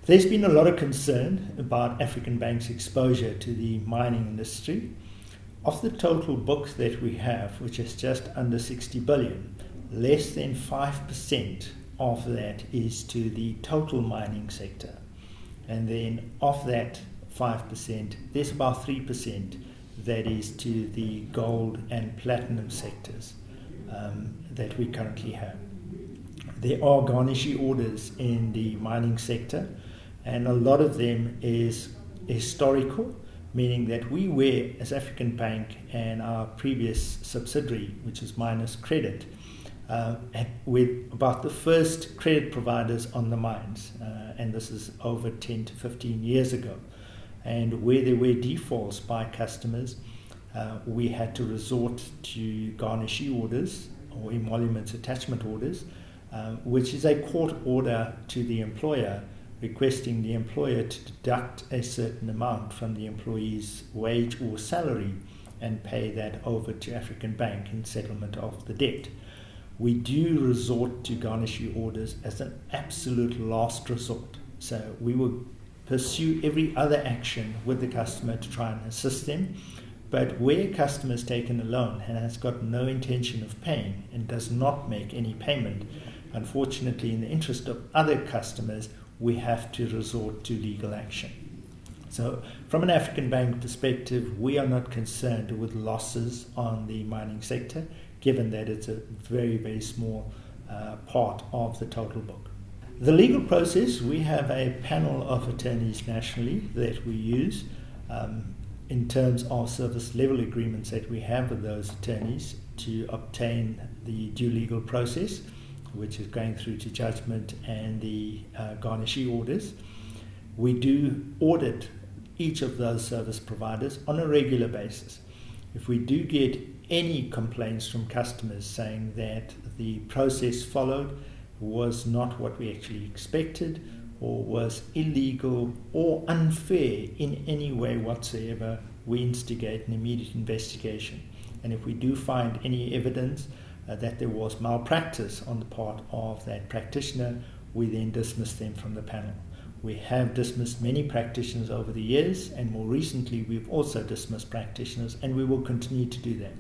There's been a lot of concern about African Bank's exposure to the mining industry. Of the total book that we have, which is just under 60 billion, less than 5% of that is to the total mining sector. And then of that 5%, there's about 3% that is to the gold and platinum sectors that we currently have. There are garnishee orders in the mining sector, and a lot of them is historical, meaning that we were, as African Bank and our previous subsidiary, which is Miners Credit, with about the first credit providers on the mines, and this is over 10 to 15 years ago. And where there were defaults by customers, we had to resort to garnishee orders or emoluments attachment orders, which is a court order to the employer requesting the employer to deduct a certain amount from the employee's wage or salary and pay that over to African Bank in settlement of the debt. We do resort to garnishee orders as an absolute last resort. So we will pursue every other action with the customer to try and assist them. But where a customer has taken a loan and has got no intention of paying and does not make any payment, unfortunately, in the interest of other customers, we have to resort to legal action. So from an African Bank perspective, we are not concerned with losses on the mining sector, given that it's a very, very small part of the total book. The legal process, we have a panel of attorneys nationally that we use in terms of service level agreements that we have with those attorneys to obtain the due legal process, which is going through to judgment and the garnishee orders. We do audit each of those service providers on a regular basis. If we do get any complaints from customers saying that the process followed was not what we actually expected, or was illegal or unfair in any way whatsoever, we instigate an immediate investigation. And if we do find any evidence that there was malpractice on the part of that practitioner, we then dismiss them from the panel. We have dismissed many practitioners over the years, and more recently we've also dismissed practitioners, and we will continue to do that.